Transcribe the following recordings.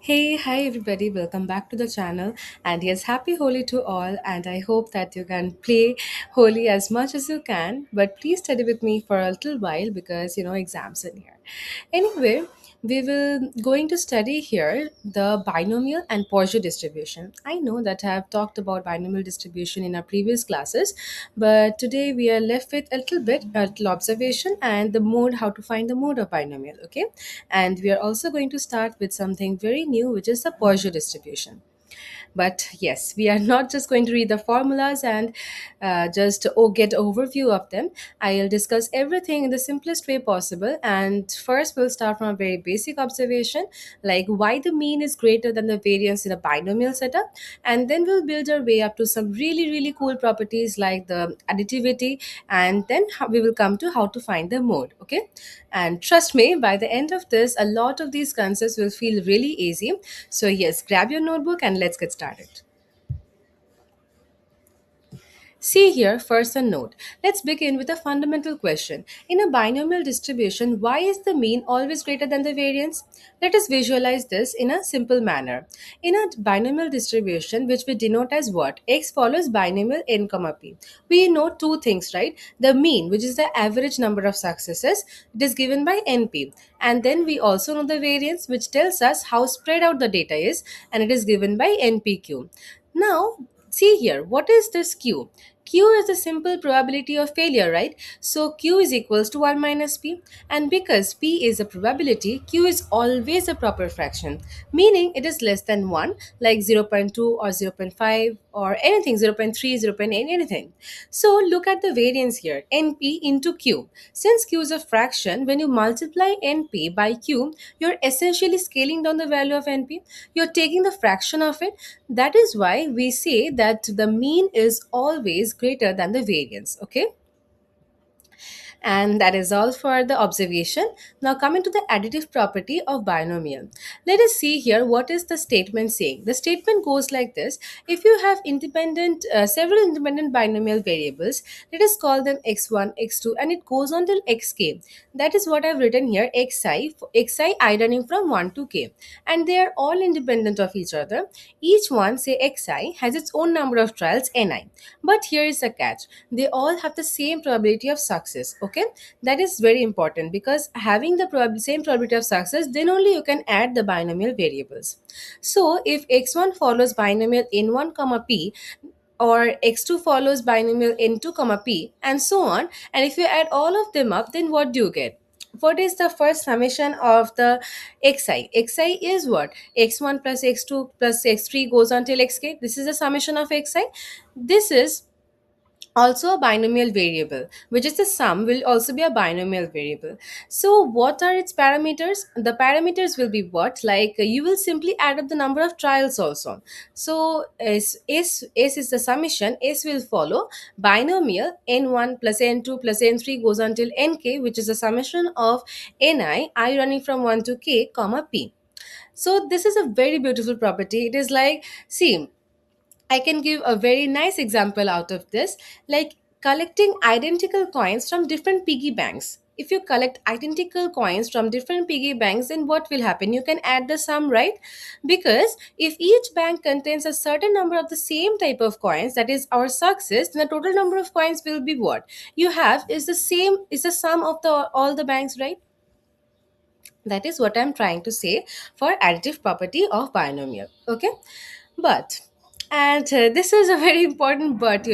Hey, hi everybody, welcome back to the channel. And yes, happy Holi to all. And I hope that you can play Holi as much as you can. But please study with me for a little while because exams are near. Anyway, we will going to study here the binomial and Poisson distribution. I know that I have talked about binomial distribution in our previous classes, but today we are left with a little observation and the mode, how to find the mode of binomial. Okay, and we are also going to start with something very new, which is the Poisson distribution. But yes, we are not just going to read the formulas and just get overview of them. I'll discuss everything in the simplest way possible. And first, we'll start from a very basic observation, like why the mean is greater than the variance in a binomial setup. And then we'll build our way up to some really, really cool properties like the additivity. And then we will come to how to find the mode. Okay. And trust me, by the end of this, a lot of these concepts will feel really easy. So, yes, grab your notebook and let's get started. See here, first a note. Let's begin with a fundamental question. In a binomial distribution, why is the mean always greater than the variance? Let us visualize this in a simple manner. In a binomial distribution, which we denote as what? X follows binomial n comma p. We know two things, right? The mean, which is the average number of successes, it is given by np. And then we also know the variance, which tells us how spread out the data is, and it is given by npq. Now, see here, what is this q? Q is the simple probability of failure, right? So Q is equals to 1 minus P. And because P is a probability, Q is always a proper fraction, meaning it is less than 1, like zero point 0.2 or zero point 0.5 or anything, zero point 0.3, zero point 0.8, anything. So look at the variance here, NP into Q. Since Q is a fraction, when you multiply NP by Q, you're essentially scaling down the value of NP. You're taking the fraction of it. That is why we say that the mean is always greater than the variance. Okay, and that is all for the observation. Now coming to the additive property of binomial. Let us see here what is the statement saying. The statement goes like this. If you have several independent binomial variables, let us call them x1, x2, and it goes on till xk. That is what I've written here, xi running from 1 to k. And they are all independent of each other. Each one, say xi, has its own number of trials ni. But here is the catch. They all have the same probability of success. Okay, that is very important because having the same probability of success, then only you can add the binomial variables. So if x1 follows binomial n1 comma p, or x2 follows binomial n2 comma p, and so on, and if you add all of them up, then what do you get? What is the first summation of the xi is what? X1 plus x2 plus x3 goes until xk. This is the summation of xi. This is also a binomial variable, which is the sum will also be a binomial variable. So what are its parameters? The parameters will be what, like you will simply add up the number of trials also. So s is the summation. S will follow binomial n1 plus n2 plus n3 goes until nk, which is the summation of ni, I running from 1 to k comma p. So this is a very beautiful property. It is like, see, I can give a very nice example out of this, like collecting identical coins from different piggy banks. If you collect identical coins from different piggy banks, then what will happen? You can add the sum, right? Because if each bank contains a certain number of the same type of coins, that is our success, then the total number of coins will be what you have is the same, is the sum of the all the banks, right? That is what I'm trying to say for additive property of binomial. Okay, but and this is a very important but,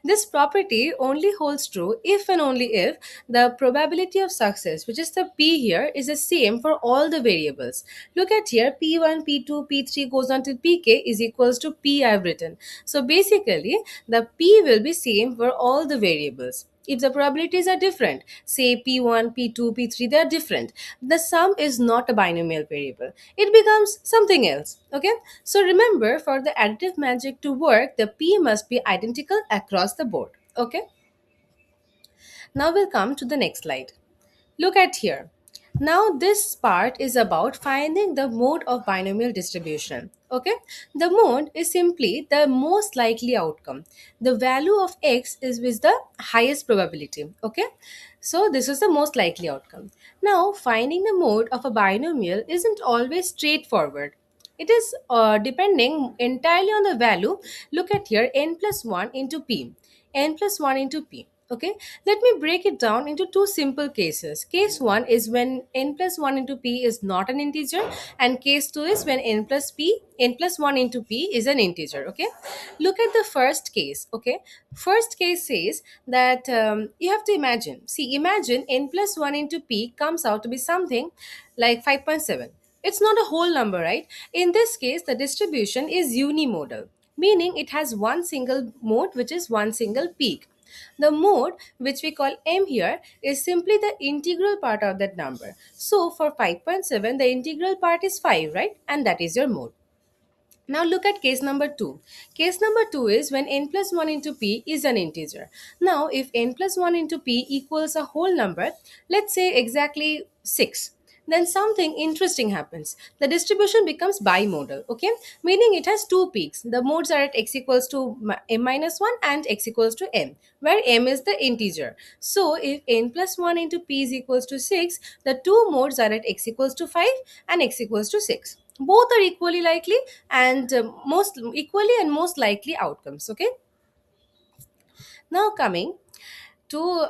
this property only holds true if and only if the probability of success, which is the p here, is the same for all the variables. Look at here, p1, p2, p3 goes on till pk is equals to p I've written. So basically the p will be same for all the variables. If the probabilities are different, say p1, p2, p3, they are different, the sum is not a binomial variable. It becomes something else. Okay? So remember, for the additive magic to work, the p must be identical across the board. Okay? Now we'll come to the next slide. Look at here. Now this part is about finding the mode of binomial distribution. Okay? The mode is simply the most likely outcome. The value of x is with the highest probability. Okay? So this is the most likely outcome. Now finding the mode of a binomial isn't always straightforward. It is depending entirely on the value. Look at here, n plus 1 into p. N plus 1 into p. Okay, let me break it down into two simple cases. Case 1 is when n plus 1 into p is not an integer, and case 2 is when n plus 1 into p is an integer. Okay, look at the first case. Okay, first case says that you have to imagine. See, imagine n plus 1 into p comes out to be something like 5.7. It's not a whole number, right? In this case, the distribution is unimodal, meaning it has one single mode, which is one single peak. The mode, which we call m here, is simply the integral part of that number. So for 5.7, the integral part is 5, right? And that is your mode. Now look at case number 2. Case number 2 is when n plus 1 into p is an integer. Now if n plus 1 into p equals a whole number, let's say exactly 6, then something interesting happens. The distribution becomes bimodal, okay? Meaning it has two peaks. The modes are at x equals to m minus 1 and x equals to m, where m is the integer. So if n plus 1 into p is equals to 6, the two modes are at x equals to 5 and x equals to 6. Both are equally likely and most equally and most likely outcomes. Okay, now coming to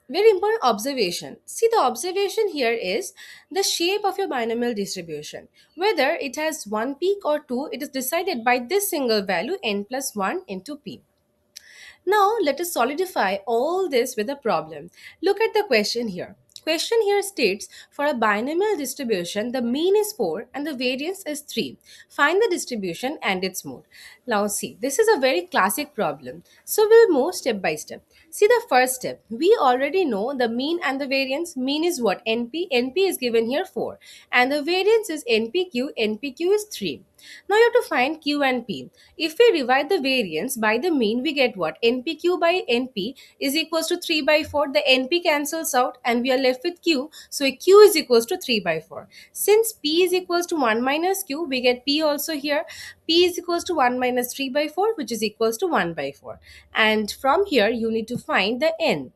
very important observation. See, the observation here is the shape of your binomial distribution. Whether it has one peak or two, it is decided by this single value n plus 1 into p. Now, let us solidify all this with a problem. Look at the question here. Question here states for a binomial distribution, the mean is 4 and the variance is 3. Find the distribution and its mode. Now, see, this is a very classic problem. So, we'll move step by step. See the first step. We already know the mean and the variance. Mean is what? NP. NP is given here 4. And the variance is NPQ. NPQ is 3. Now you have to find Q and P. If we divide the variance by the mean, we get what? NPQ by NP is equals to 3 by 4. The NP cancels out and we are left with Q. So Q is equals to 3 by 4. Since P is equals to 1 minus Q, we get P also here. P is equals to 1 minus 3 by 4, which is equals to 1 by 4. And from here, you need to find the N.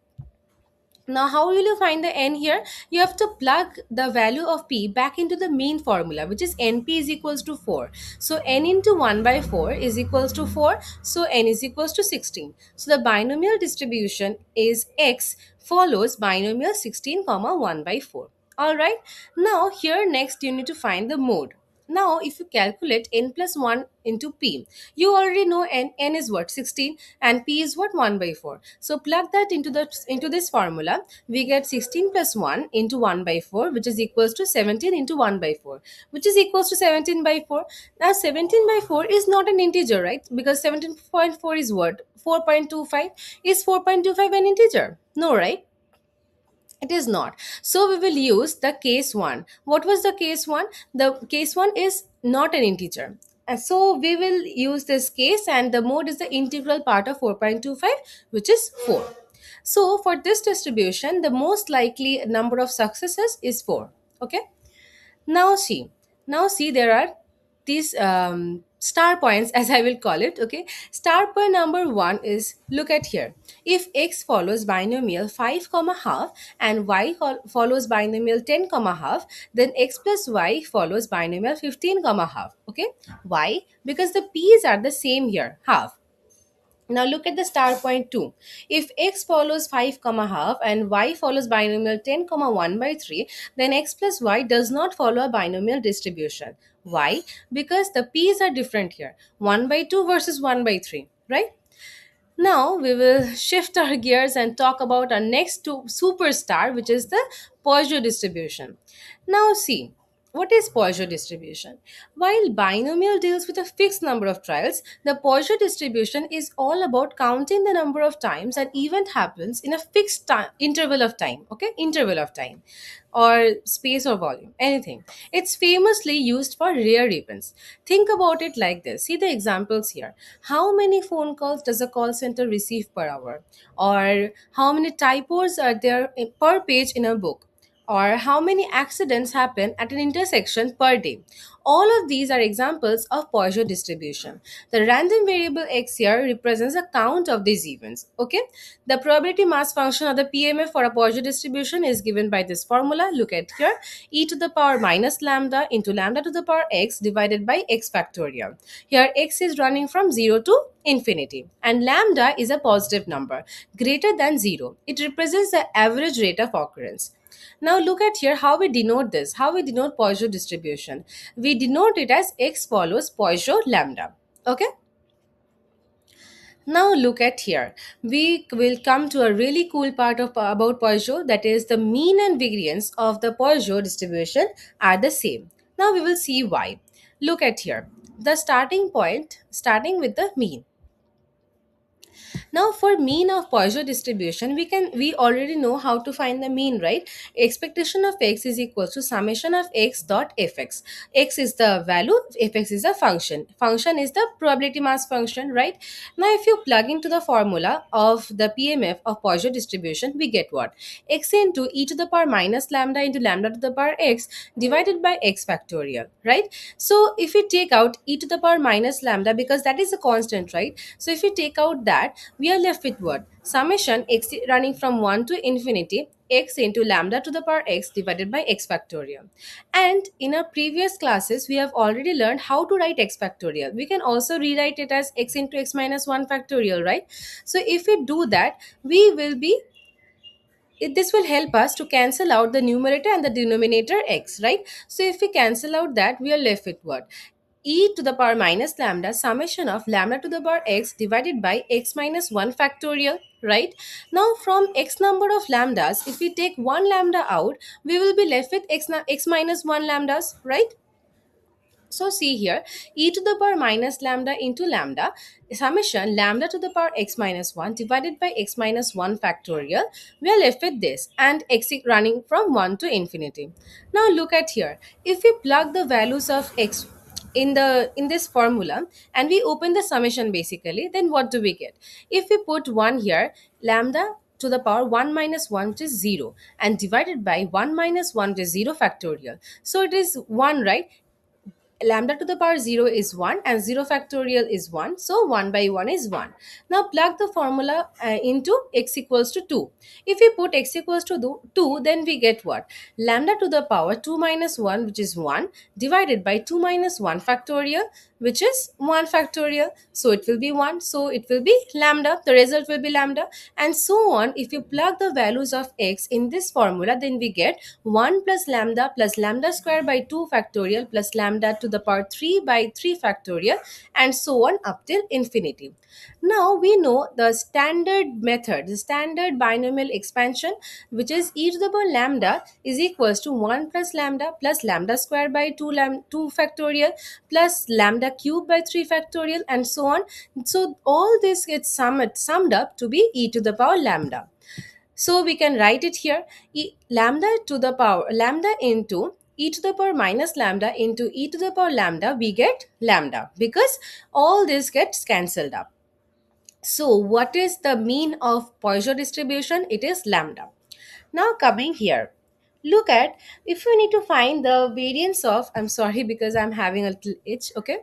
Now, how will you find the n here? You have to plug the value of p back into the mean formula, which is np is equals to 4. So, n into 1 by 4 is equals to 4. So, n is equals to 16. So, the binomial distribution is x follows binomial 16 comma 1 by 4. Alright. Now, here next you need to find the mode. Now, if you calculate n plus 1 into p, you already know n is what? 16 and p is what? 1 by 4. So, plug that into this formula. We get 16 plus 1 into 1 by 4, which is equals to 17 into 1 by 4, which is equals to 17 by 4. Now, 17 by 4 is not an integer, right? Because 17.4 is what? 4.25. Is 4.25 an integer? No, right? It is not. So we will use the case 1. What was the case 1? The case 1 is not an integer. And so we will use this case and the mode is the integral part of 4.25, which is 4. So for this distribution, the most likely number of successes is 4. Okay. Now see, there are these star points, as I will call it. Okay, star point number one is, look at here. If x follows binomial 5 comma half and y follows binomial 10 comma half, then x plus y follows binomial 15 comma half. Okay, why? Because the p's are the same here, half. Now look at the star point 2. If x follows 5 comma half and y follows binomial 10 comma 1 by 3, then x plus y does not follow a binomial distribution. Why? Because the p's are different here. 1 by 2 versus 1 by 3, right? Now we will shift our gears and talk about our next superstar, which is the Poisson distribution. Now see, what is Poisson distribution? While binomial deals with a fixed number of trials, the Poisson distribution is all about counting the number of times an event happens in a fixed interval of time. Okay, interval of time or space or volume, anything. It's famously used for rare events. Think about it like this. See the examples here. How many phone calls does a call center receive per hour? Or how many typos are there per page in a book? or how many accidents happen at an intersection per day. All of these are examples of Poisson distribution. The random variable x here represents a count of these events. Okay, the probability mass function of the PMF for a Poisson distribution is given by this formula. Look at here, e to the power minus lambda into lambda to the power x divided by x factorial. Here x is running from 0 to infinity, and lambda is a positive number greater than 0. It represents the average rate of occurrence. Now look at here how we denote this, how we denote Poisson distribution. We denote it as x follows Poisson lambda. Okay. Now look at here. We will come to a really cool part of about Poisson, that is the mean and variance of the Poisson distribution are the same. Now we will see why. Look at here. The starting point starting with the mean. Now for mean of Poisson distribution, we already know how to find the mean, right? Expectation of x is equal to summation of x dot fx. X is the value, fx is a function. Function is the probability mass function, right? Now if you plug into the formula of the PMF of Poisson distribution, we get what? X into e to the power minus lambda into lambda to the power x divided by x factorial, right? So if we take out e to the power minus lambda, because that is a constant, right? So if we take out that, we are left with what? Summation x running from 1 to infinity x into lambda to the power x divided by x factorial. And in our previous classes, we have already learned how to write x factorial. We can also rewrite it as x into x minus 1 factorial, right? So if we do that, we will be this will help us to cancel out the numerator and the denominator x, right? So if we cancel out that, we are left with what? E to the power minus lambda summation of lambda to the power x divided by x minus 1 factorial, right? Now from x number of lambdas, if we take one lambda out, we will be left with x minus 1 lambdas, right? So see here, e to the power minus lambda into lambda, summation lambda to the power x minus 1 divided by x minus 1 factorial. We are left with this, and x is running from 1 to infinity. Now look at here. If we plug the values of x in this formula and we open the summation basically, then what do we get? If we put 1 here, lambda to the power 1 minus 1, which is 0, and divided by 1 minus 1, which is 0 factorial. So it is 1, right? Lambda to the power 0 is 1 and 0 factorial is 1, so 1 by 1 is 1. Now plug the formula into x equals to 2. If we put x equals to 2, then we get what? Lambda to the power 2 minus 1, which is 1, divided by 2 minus 1 factorial, which is 1 factorial, so it will be 1, so it will be lambda, the result will be lambda, and so on. If you plug the values of x in this formula, then we get 1 plus lambda square by 2 factorial plus lambda to the power 3 by 3 factorial, and so on up till infinity. Now we know the standard method, the standard binomial expansion, which is e to the power lambda is equals to 1 plus lambda square by 2 factorial plus lambda cube by 3 factorial, and so on. So all this gets summed up to be e to the power lambda. So we can write it here, lambda to the power lambda into e to the power minus lambda into e to the power lambda, we get lambda because all this gets cancelled up. So what is the mean of Poisson distribution? It is lambda. Now coming here, look at, if you need to find the variance of, I'm sorry because I'm having a little itch, okay?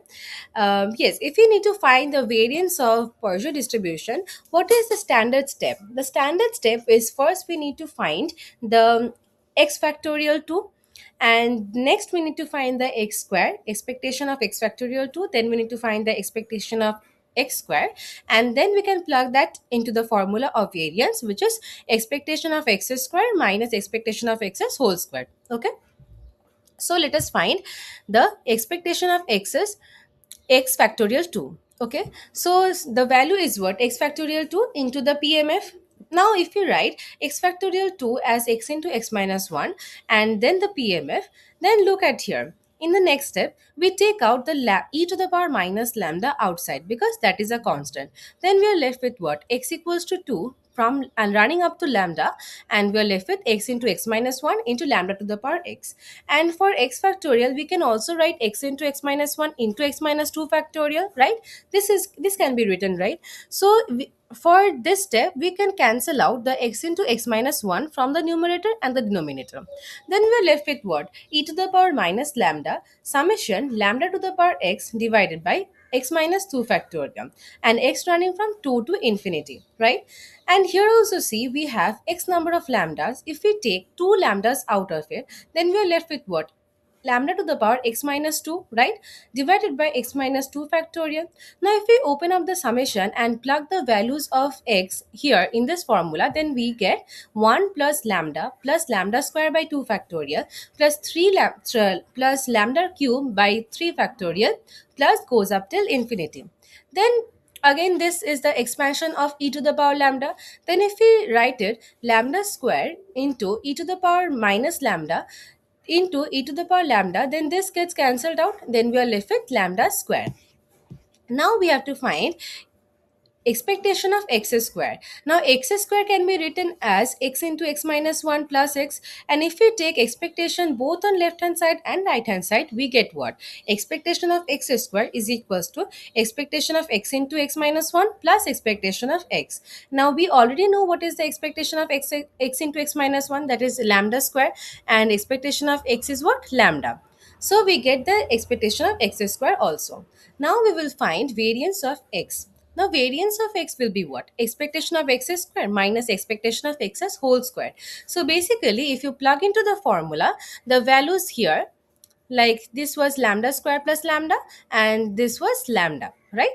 Yes, if you need to find the variance of Poisson distribution, what is the standard step? The standard step is, first we need to find the x factorial 2, and next we need to find the x square, expectation of x factorial 2, then we need to find the expectation of x square, and then we can plug that into the formula of variance, which is expectation of x square minus expectation of x whole square. Okay, so let us find the expectation of x is x factorial 2. Okay, so the value is what? X factorial 2 into the PMF. Now if you write x factorial 2 as x into x minus 1 and then the PMF, then look at here. In the next step, we take out the e to the power minus lambda outside because that is a constant. Then we are left with what? X equals to 2 from and running up to lambda, and we're left with x into x minus 1 into lambda to the power x. And for x factorial, we can also write x into x minus 1 into x minus 2 factorial, right? This can be written, right? So for this step, we can cancel out the x into x minus 1 from the numerator and the denominator. Then we are left with what? E to the power minus lambda summation lambda to the power x divided by x minus 2 factorial, and x running from 2 to infinity, right? And here also see we have x number of lambdas. If we take 2 lambdas out of it, then we are left with what? Lambda to the power x minus 2, right, divided by x minus 2 factorial. Now if we open up the summation and plug the values of x here in this formula, then we get 1 plus lambda square by 2 factorial plus 3 plus lambda cube by 3 factorial plus goes up till infinity. Then again, this is the expansion of e to the power lambda. Then if we write it, lambda square into e to the power minus lambda into e to the power lambda, then this gets cancelled out. Then we are left with lambda square. Now we have to find expectation of x square. Now x square can be written as x into x minus 1 plus x, and if we take expectation both on left hand side and right hand side, we get what? Expectation of x square is equals to expectation of x into x minus 1 plus expectation of x. Now we already know what is the expectation of x into x minus 1, that is lambda square, and expectation of x is what? Lambda. So we get the expectation of x square also. Now we will find variance of x. Now variance of x will be what? Expectation of x square minus expectation of x as whole square. So basically, if you plug into the formula, the values here, like this was lambda square plus lambda and this was lambda, right?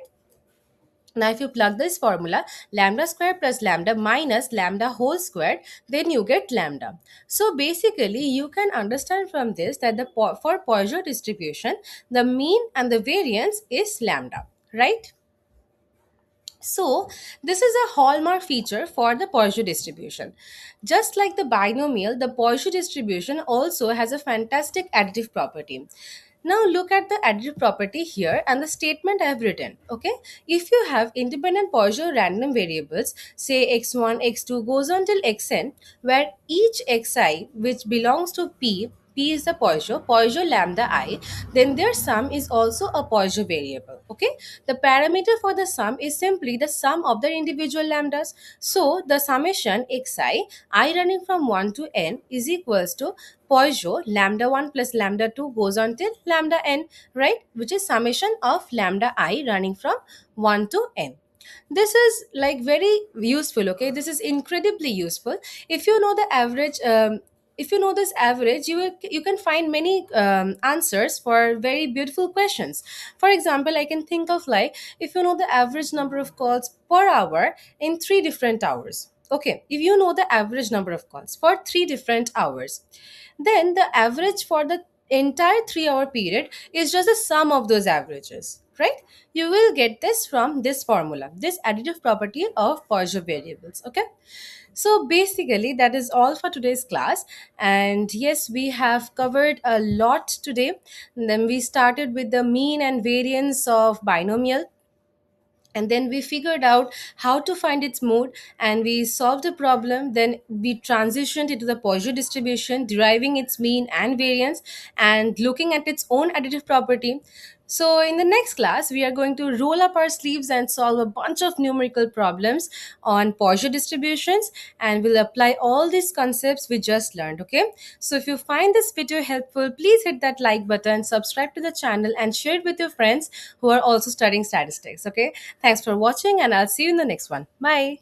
Now if you plug this formula, lambda square plus lambda minus lambda whole square, then you get lambda. So basically you can understand from this that for Poisson distribution, the mean and the variance is lambda, right? So, this is a hallmark feature for the Poisson distribution. Just like the binomial, the Poisson distribution also has a fantastic additive property. Now look at the additive property here and the statement I have written. Okay, if you have independent Poisson random variables, say x1, x2 goes on till xn, where each xi which belongs to P is the Poisson lambda I, then their sum is also a Poisson variable. Okay, the parameter for the sum is simply the sum of their individual lambdas. So the summation xi I running from 1 to n is equals to Poisson lambda 1 plus lambda 2 goes on till lambda n, right, which is summation of lambda I running from 1 to n. This is like very useful. Okay, this is incredibly useful. If you know the average, if you know this average, you can find many answers for very beautiful questions. For example, I can think of, like, if you know the average number of calls per hour in 3 different hours. Okay, if you know the average number of calls for 3 different hours, then the average for the entire 3 hour period is just the sum of those averages, right? You will get this from this formula, this additive property of Poisson variables. Okay, so basically that is all for today's class. And yes, we have covered a lot today. And then we started with the mean and variance of binomial, and then we figured out how to find its mode, and we solved the problem. Then we transitioned into the Poisson distribution, deriving its mean and variance and looking at its own additive property. So in the next class, we are going to roll up our sleeves and solve a bunch of numerical problems on Poisson distributions, and we'll apply all these concepts we just learned. Okay, so if you find this video helpful, please hit that like button, subscribe to the channel, and share it with your friends who are also studying statistics. Okay, thanks for watching, and I'll see you in the next one. Bye.